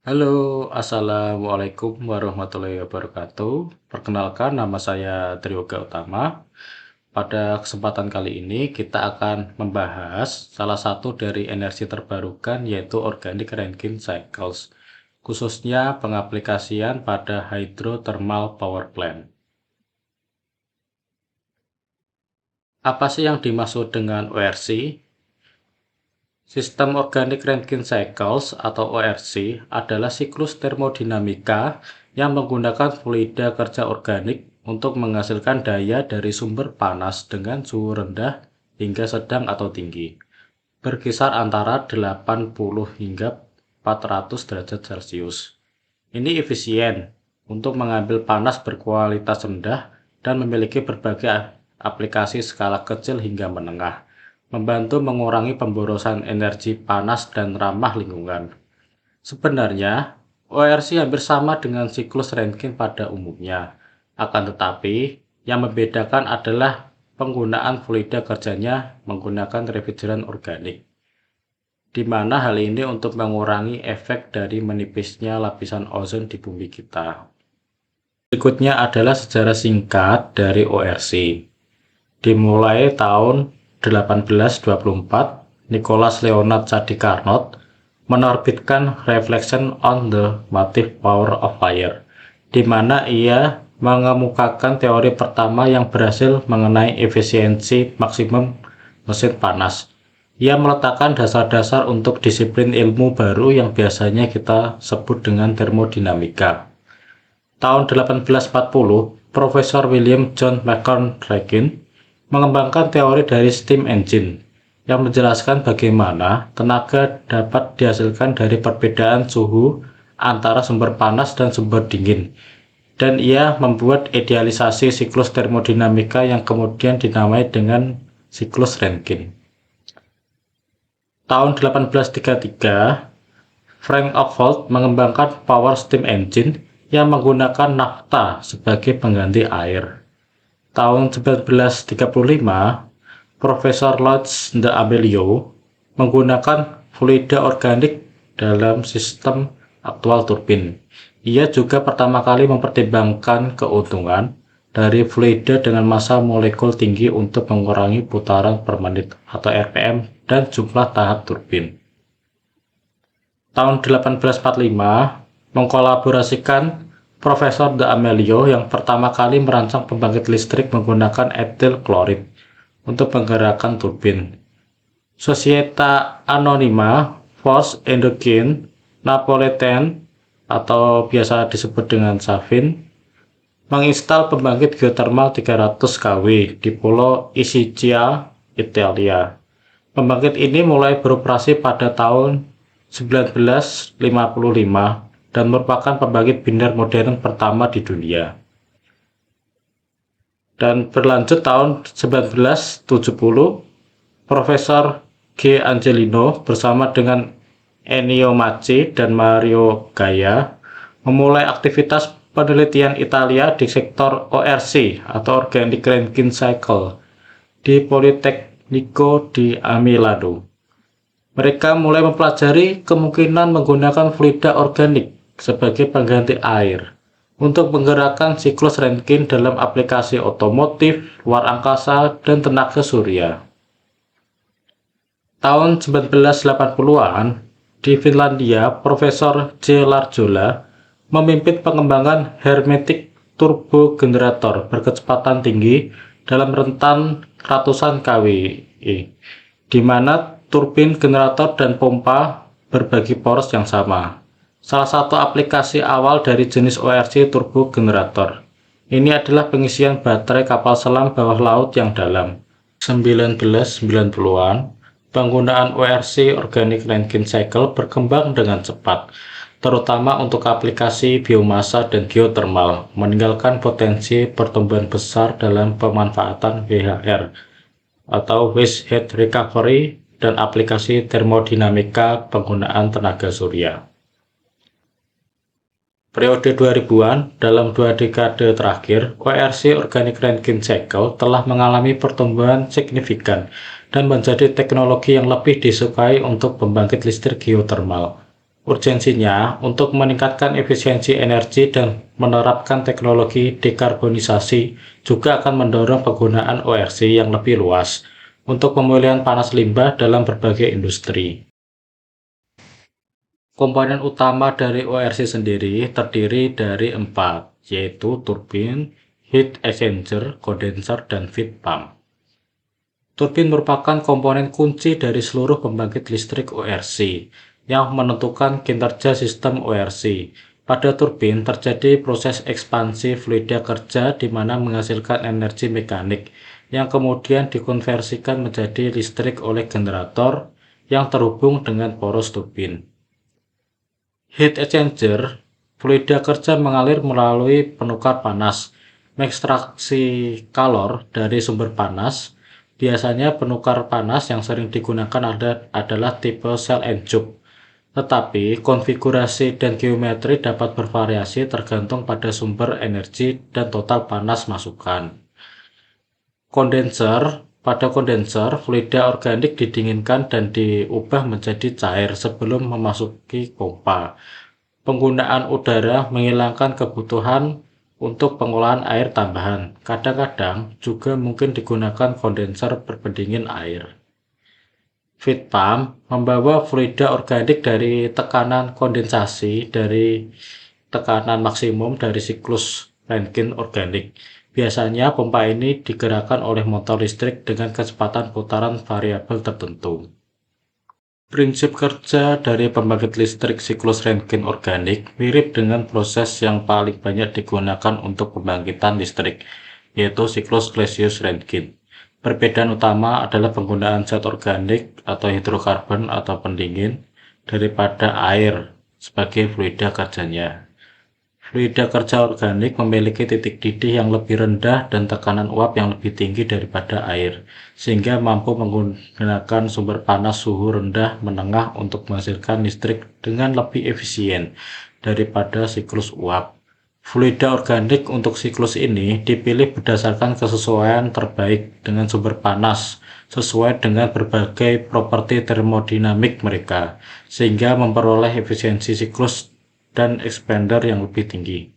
Halo, Assalamualaikum warahmatullahi wabarakatuh. Perkenalkan, nama saya Triyoga Utama. Pada kesempatan kali ini, kita akan membahas salah satu dari energi terbarukan, yaitu Organic Rankine Cycles, khususnya pengaplikasian pada hydrothermal power plant. Apa sih yang dimaksud dengan ORC? Sistem Organic Rankine Cycles atau ORC adalah siklus termodinamika yang menggunakan fluida kerja organik untuk menghasilkan daya dari sumber panas dengan suhu rendah hingga sedang atau tinggi, berkisar antara 80 hingga 400 derajat Celcius. Ini efisien untuk mengambil panas berkualitas rendah dan memiliki berbagai aplikasi skala kecil hingga menengah, membantu mengurangi pemborosan energi panas dan ramah lingkungan. Sebenarnya, ORC hampir sama dengan siklus Rankine pada umumnya, akan tetapi yang membedakan adalah penggunaan fluida kerjanya menggunakan refrigeran organik, di mana hal ini untuk mengurangi efek dari menipisnya lapisan ozon di bumi kita. Berikutnya adalah sejarah singkat dari ORC. Dimulai tahun 1824, Nicholas Leonard Sadi Carnot menerbitkan Reflection on the Motive Power of Fire, di mana ia mengemukakan teori pertama yang berhasil mengenai efisiensi maksimum mesin panas. Ia meletakkan dasar-dasar untuk disiplin ilmu baru yang biasanya kita sebut dengan termodinamika. Tahun 1840, Profesor William John McConaughey mengembangkan teori dari steam engine yang menjelaskan bagaimana tenaga dapat dihasilkan dari perbedaan suhu antara sumber panas dan sumber dingin, dan ia membuat idealisasi siklus termodinamika yang kemudian dinamai dengan siklus Rankine. Tahun 1833, Frank Oakwold mengembangkan power steam engine yang menggunakan nafta sebagai pengganti air. Tahun 1935, Profesor Lodge D'Amelio menggunakan fluida organik dalam sistem aktual turbin. Ia juga pertama kali mempertimbangkan keuntungan dari fluida dengan massa molekul tinggi untuk mengurangi putaran per menit atau RPM dan jumlah tahap turbin. Tahun 1845, mengkolaborasikan Profesor D'Amelio yang pertama kali merancang pembangkit listrik menggunakan etil klorid untuk menggerakkan turbin. Società Anonima Force Endogène Napolitaine atau biasa disebut dengan SAFIN menginstal pembangkit geotermal 300 kW di Pulau Ischia, Italia. Pembangkit ini mulai beroperasi pada tahun 1955 dan merupakan pembangkit binar modern pertama di dunia. Dan berlanjut tahun 1970, Profesor G. Angelino bersama dengan Ennio Macchi dan Mario Gaia memulai aktivitas penelitian Italia di sektor ORC atau Organic Rankine Cycle di Politecnico di Milano. Mereka mulai mempelajari kemungkinan menggunakan fluida organik sebagai pengganti air untuk menggerakkan siklus Rankine dalam aplikasi otomotif, luar angkasa, dan tenaga surya. Tahun 1980-an, di Finlandia, Profesor J. Larjola memimpin pengembangan hermetic turbo generator berkecepatan tinggi dalam rentan ratusan kW, di mana turbin generator dan pompa berbagi poros yang sama. Salah satu aplikasi awal dari jenis ORC turbo generator ini adalah pengisian baterai kapal selam bawah laut yang dalam. 1990-an, penggunaan ORC Organic Rankine Cycle berkembang dengan cepat, terutama untuk aplikasi biomasa dan geothermal, meninggalkan potensi pertumbuhan besar dalam pemanfaatan WHR atau Waste Heat Recovery dan aplikasi termodinamika penggunaan tenaga surya. Periode 2000-an, dalam 2 dekade terakhir, ORC Organic Rankine Cycle telah mengalami pertumbuhan signifikan dan menjadi teknologi yang lebih disukai untuk pembangkit listrik geothermal. Urgensinya untuk meningkatkan efisiensi energi dan menerapkan teknologi dekarbonisasi juga akan mendorong penggunaan ORC yang lebih luas untuk pemulihan panas limbah dalam berbagai industri. Komponen utama dari ORC sendiri terdiri dari 4, yaitu turbin, heat exchanger, condenser, dan feed pump. Turbin merupakan komponen kunci dari seluruh pembangkit listrik ORC yang menentukan kinerja sistem ORC. Pada turbin terjadi proses ekspansi fluida kerja di mana menghasilkan energi mekanik yang kemudian dikonversikan menjadi listrik oleh generator yang terhubung dengan poros turbin. Heat exchanger, fluida kerja mengalir melalui penukar panas, mengekstraksi kalor dari sumber panas. Biasanya penukar panas yang sering digunakan adalah tipe cell and tube, tetapi konfigurasi dan geometri dapat bervariasi tergantung pada sumber energi dan total panas masukan. Kondenser, pada kondenser, fluida organik didinginkan dan diubah menjadi cair sebelum memasuki pompa. Penggunaan udara menghilangkan kebutuhan untuk pengolahan air tambahan. Kadang-kadang juga mungkin digunakan kondenser berpendingin air. Feed pump membawa fluida organik dari tekanan kondensasi dari tekanan maksimum dari siklus Rankine organik. Biasanya pompa ini digerakkan oleh motor listrik dengan kecepatan putaran variabel tertentu. Prinsip kerja dari pembangkit listrik siklus Rankine organik mirip dengan proses yang paling banyak digunakan untuk pembangkitan listrik, yaitu siklus Clausius-Rankine. Perbedaan utama adalah penggunaan zat organik atau hidrokarbon atau pendingin daripada air sebagai fluida kerjanya. Fluida kerja organik memiliki titik didih yang lebih rendah dan tekanan uap yang lebih tinggi daripada air, sehingga mampu menggunakan sumber panas suhu rendah menengah untuk menghasilkan listrik dengan lebih efisien daripada siklus uap. Fluida organik untuk siklus ini dipilih berdasarkan kesesuaian terbaik dengan sumber panas sesuai dengan berbagai properti termodinamik mereka, sehingga memperoleh efisiensi siklus dan expander yang lebih tinggi.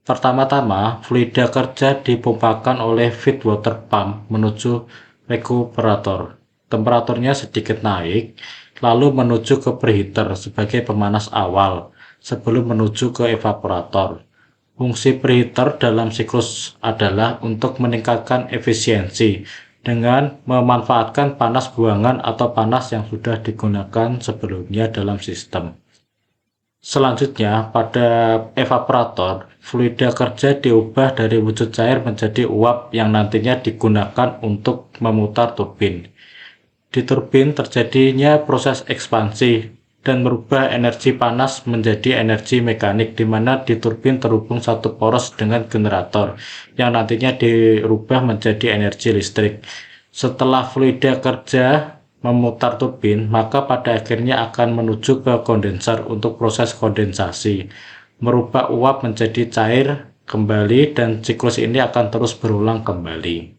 Pertama-tama, fluida kerja dipompakan oleh feed water pump menuju rekuperator. Temperaturnya sedikit naik, lalu menuju ke preheater sebagai pemanas awal sebelum menuju ke evaporator. Fungsi preheater dalam siklus adalah untuk meningkatkan efisiensi dengan memanfaatkan panas buangan atau panas yang sudah digunakan sebelumnya dalam sistem. Selanjutnya, pada evaporator, fluida kerja diubah dari wujud cair menjadi uap yang nantinya digunakan untuk memutar turbin. Di turbin terjadinya proses ekspansi dan merubah energi panas menjadi energi mekanik, di mana di turbin terhubung satu poros dengan generator yang nantinya dirubah menjadi energi listrik. Setelah fluida kerja memutar turbin, maka pada akhirnya akan menuju ke kondenser untuk proses kondensasi, merubah uap menjadi cair kembali, dan siklus ini akan terus berulang kembali.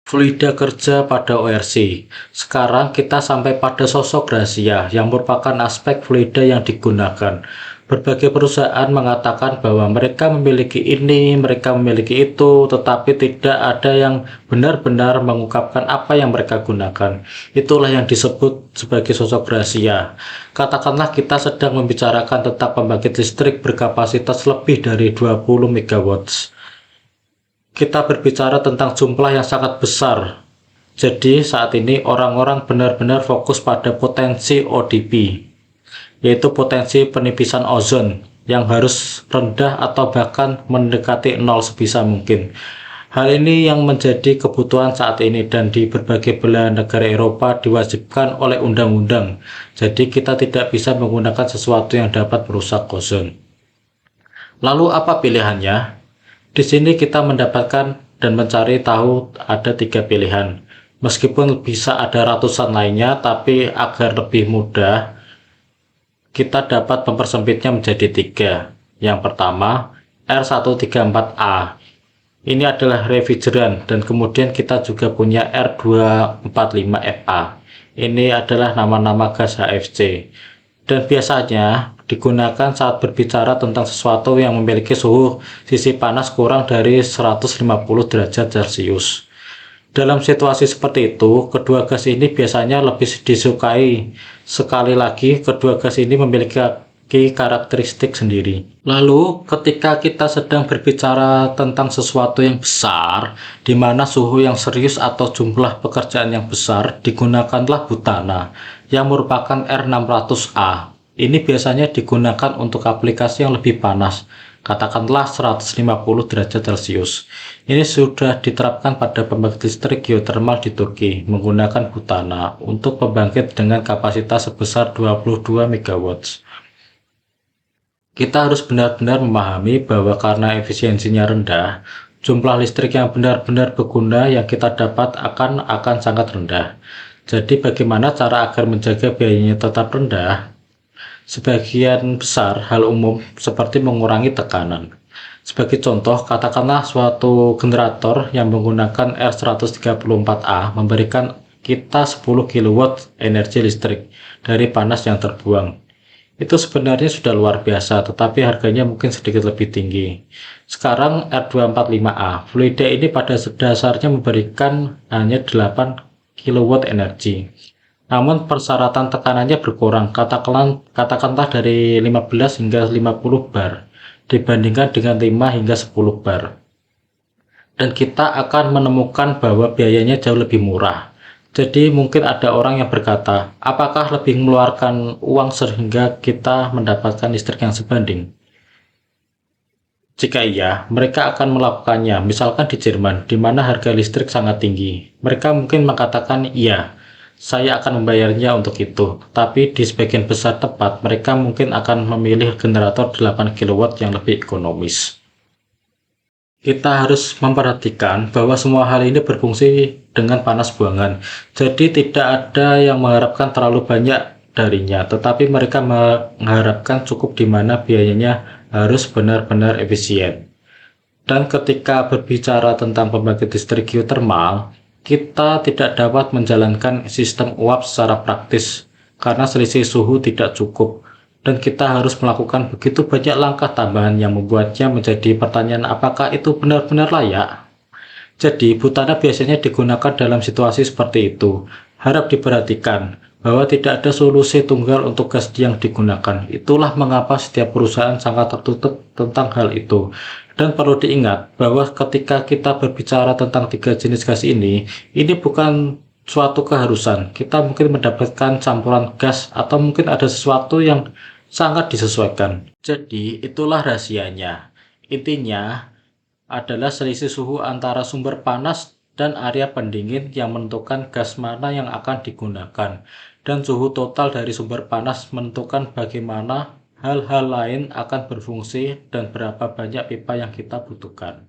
Fluida kerja pada ORC. Sekarang kita sampai pada sosok rahasia yang merupakan aspek fluida yang digunakan. Berbagai perusahaan mengatakan bahwa mereka memiliki ini, mereka memiliki itu, tetapi tidak ada yang benar-benar mengungkapkan apa yang mereka gunakan. Itulah yang disebut sebagai sosok rahasia. Katakanlah kita sedang membicarakan tentang pembangkit listrik berkapasitas lebih dari 20 MW. Kita berbicara tentang jumlah yang sangat besar. Jadi saat ini orang-orang benar-benar fokus pada potensi ODP, yaitu potensi penipisan ozon yang harus rendah atau bahkan mendekati nol sebisa mungkin. Hal ini yang menjadi kebutuhan saat ini dan di berbagai belahan negara Eropa diwajibkan oleh undang-undang. Jadi kita tidak bisa menggunakan sesuatu yang dapat merusak ozon. Lalu apa pilihannya? Di sini kita mendapatkan dan mencari tahu ada 3 pilihan. Meskipun bisa ada ratusan lainnya, tapi agar lebih mudah, kita dapat mempersempitnya menjadi 3. Yang pertama, R134A. Ini adalah refrigeran, dan kemudian kita juga punya R245FA. Ini adalah nama-nama gas HFC. dan biasanya digunakan saat berbicara tentang sesuatu yang memiliki suhu sisi panas kurang dari 150 derajat Celcius. Dalam situasi seperti itu, kedua gas ini biasanya lebih disukai. Sekali lagi, kedua gas ini memiliki karakteristik sendiri. Lalu, ketika kita sedang berbicara tentang sesuatu yang besar, di mana suhu yang serius atau jumlah pekerjaan yang besar, digunakanlah butana, yang merupakan R600A. Ini biasanya digunakan untuk aplikasi yang lebih panas, katakanlah 150 derajat Celcius. Ini sudah diterapkan pada pembangkit listrik geothermal di Turki menggunakan butana untuk pembangkit dengan kapasitas sebesar 22 MW. Kita harus benar-benar memahami bahwa karena efisiensinya rendah, jumlah listrik yang benar-benar berguna yang kita dapat akan sangat rendah. Jadi bagaimana cara agar menjaga biayanya tetap rendah? Sebagian besar hal umum seperti mengurangi tekanan. Sebagai contoh, katakanlah suatu generator yang menggunakan R134A memberikan kita 10 kW energi listrik dari panas yang terbuang. Itu sebenarnya sudah luar biasa, tetapi harganya mungkin sedikit lebih tinggi. Sekarang R245A, fluida ini pada dasarnya memberikan hanya 8 kW energi. Namun persyaratan tekanannya berkurang, katakanlah dari 15 hingga 50 bar, dibandingkan dengan 5 hingga 10 bar. Dan kita akan menemukan bahwa biayanya jauh lebih murah. Jadi mungkin ada orang yang berkata, apakah lebih mengeluarkan uang sehingga kita mendapatkan listrik yang sebanding? Jika iya, mereka akan melakukannya, misalkan di Jerman, di mana harga listrik sangat tinggi. Mereka mungkin mengatakan, iya, saya akan membayarnya untuk itu. Tapi di sebagian besar tempat, mereka mungkin akan memilih generator 8 kW yang lebih ekonomis. Kita harus memperhatikan bahwa semua hal ini berfungsi dengan panas buangan. Jadi tidak ada yang mengharapkan terlalu banyak darinya, tetapi mereka mengharapkan cukup di mana biayanya harus benar-benar efisien. Dan ketika berbicara tentang pembangkit listrik geothermal, kita tidak dapat menjalankan sistem uap secara praktis karena selisih suhu tidak cukup. Dan kita harus melakukan begitu banyak langkah tambahan yang membuatnya menjadi pertanyaan apakah itu benar-benar layak. Jadi, butana biasanya digunakan dalam situasi seperti itu. Harap diperhatikan bahwa tidak ada solusi tunggal untuk gas yang digunakan. Itulah mengapa setiap perusahaan sangat tertutup tentang hal itu. Dan perlu diingat bahwa ketika kita berbicara tentang 3 jenis gas ini bukan suatu keharusan. Kita mungkin mendapatkan campuran gas atau mungkin ada sesuatu yang sangat disesuaikan. Jadi, itulah rahasianya. Intinya adalah selisih suhu antara sumber panas dan area pendingin yang menentukan gas mana yang akan digunakan. Dan suhu total dari sumber panas menentukan bagaimana hal-hal lain akan berfungsi dan berapa banyak pipa yang kita butuhkan.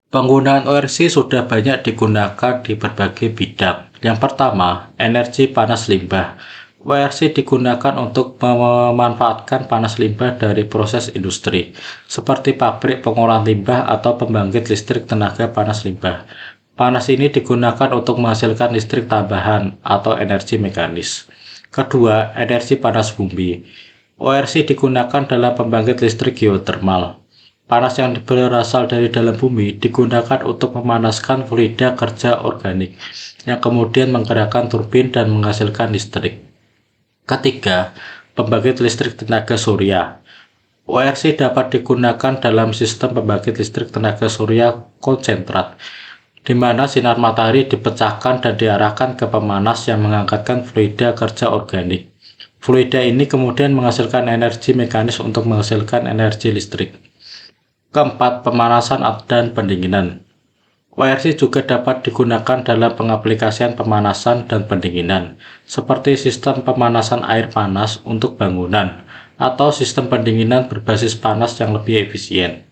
Penggunaan ORC sudah banyak digunakan di berbagai bidang. Yang pertama, energi panas limbah. ORC digunakan untuk memanfaatkan panas limbah dari proses industri, seperti pabrik pengolahan limbah atau pembangkit listrik tenaga panas limbah. Panas ini digunakan untuk menghasilkan listrik tambahan atau energi mekanis. Kedua, energi panas bumi. ORC digunakan dalam pembangkit listrik geothermal. Panas yang berasal dari dalam bumi digunakan untuk memanaskan fluida kerja organik, yang kemudian menggerakkan turbin dan menghasilkan listrik. Ketiga, pembangkit listrik tenaga surya. ORC dapat digunakan dalam sistem pembangkit listrik tenaga surya konsentrat, di mana sinar matahari dipecahkan dan diarahkan ke pemanas yang mengangkatkan fluida kerja organik. Fluida ini kemudian menghasilkan energi mekanis untuk menghasilkan energi listrik. Keempat, pemanasan dan pendinginan. ORC juga dapat digunakan dalam pengaplikasian pemanasan dan pendinginan, seperti sistem pemanasan air panas untuk bangunan, atau sistem pendinginan berbasis panas yang lebih efisien.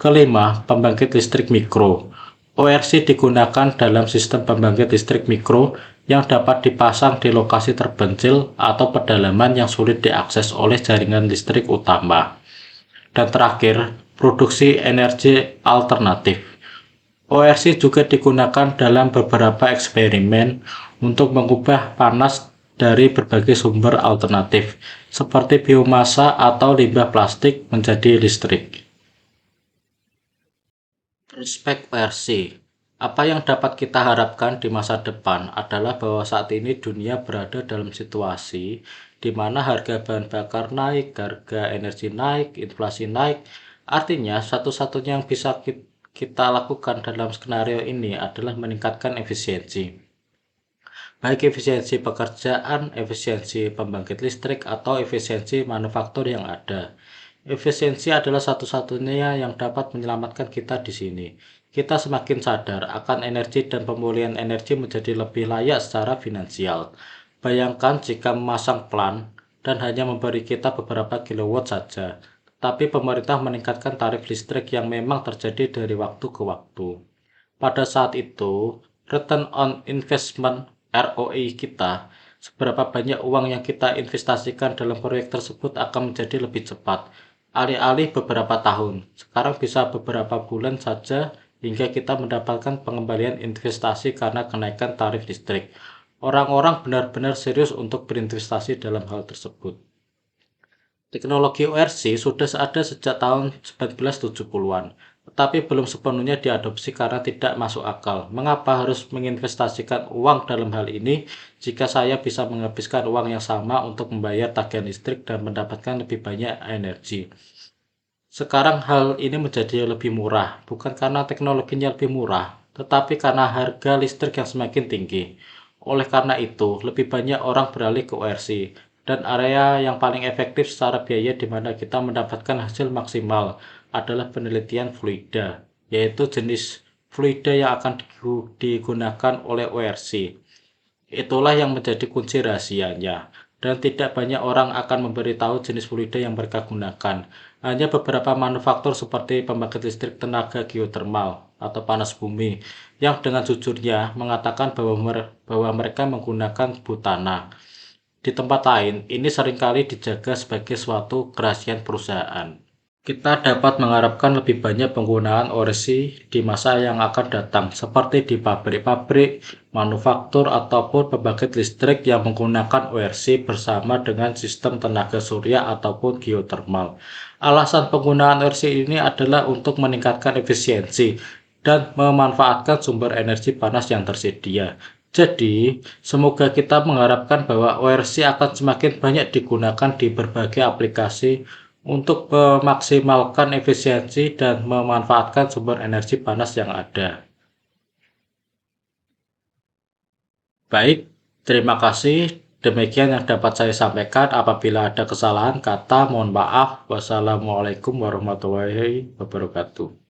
Kelima, pembangkit listrik mikro. ORC digunakan dalam sistem pembangkit listrik mikro yang dapat dipasang di lokasi terpencil atau pedalaman yang sulit diakses oleh jaringan listrik utama. Dan terakhir, produksi energi alternatif. ORC juga digunakan dalam beberapa eksperimen untuk mengubah panas dari berbagai sumber alternatif, seperti biomasa atau limbah plastik menjadi listrik. Prospek ORC. Apa yang dapat kita harapkan di masa depan adalah bahwa saat ini dunia berada dalam situasi di mana harga bahan bakar naik, harga energi naik, inflasi naik. Artinya, satu-satunya yang bisa kita lakukan dalam skenario ini adalah meningkatkan efisiensi. Baik efisiensi pekerjaan, efisiensi pembangkit listrik, atau efisiensi manufaktur yang ada. Efisiensi adalah satu-satunya yang dapat menyelamatkan kita di sini. Kita semakin sadar akan energi dan pemulihan energi menjadi lebih layak secara finansial. Bayangkan jika memasang plan dan hanya memberi kita beberapa kilowatt saja, tapi pemerintah meningkatkan tarif listrik yang memang terjadi dari waktu ke waktu. Pada saat itu, return on investment (ROI) kita, seberapa banyak uang yang kita investasikan dalam proyek tersebut akan menjadi lebih cepat. Alih-alih beberapa tahun, sekarang bisa beberapa bulan saja hingga kita mendapatkan pengembalian investasi karena kenaikan tarif listrik. Orang-orang benar-benar serius untuk berinvestasi dalam hal tersebut. Teknologi ORC sudah ada sejak tahun 1970-an, tetapi belum sepenuhnya diadopsi karena tidak masuk akal. Mengapa harus menginvestasikan uang dalam hal ini jika saya bisa menghabiskan uang yang sama untuk membayar tagihan listrik dan mendapatkan lebih banyak energi? Sekarang hal ini menjadi lebih murah, bukan karena teknologinya lebih murah, tetapi karena harga listrik yang semakin tinggi. Oleh karena itu, lebih banyak orang beralih ke ORC, dan area yang paling efektif secara biaya di mana kita mendapatkan hasil maksimal adalah penelitian fluida, yaitu jenis fluida yang akan digunakan oleh ORC. Itulah yang menjadi kunci rahasianya, dan tidak banyak orang akan memberitahu jenis fluida yang mereka gunakan. Hanya beberapa manufaktur seperti pembangkit listrik tenaga geotermal atau panas bumi yang dengan jujurnya mengatakan bahwa mereka menggunakan butana. Di tempat lain, ini seringkali dijaga sebagai suatu kerahasiaan perusahaan. Kita dapat mengharapkan lebih banyak penggunaan ORC di masa yang akan datang, seperti di pabrik-pabrik, manufaktur, ataupun pembangkit listrik yang menggunakan ORC bersama dengan sistem tenaga surya ataupun geotermal. Alasan penggunaan ORC ini adalah untuk meningkatkan efisiensi dan memanfaatkan sumber energi panas yang tersedia. Jadi, semoga kita mengharapkan bahwa ORC akan semakin banyak digunakan di berbagai aplikasi untuk memaksimalkan efisiensi dan memanfaatkan sumber energi panas yang ada. Baik, terima kasih. Demikian yang dapat saya sampaikan. Apabila ada kesalahan kata, mohon maaf. Wassalamualaikum warahmatullahi wabarakatuh.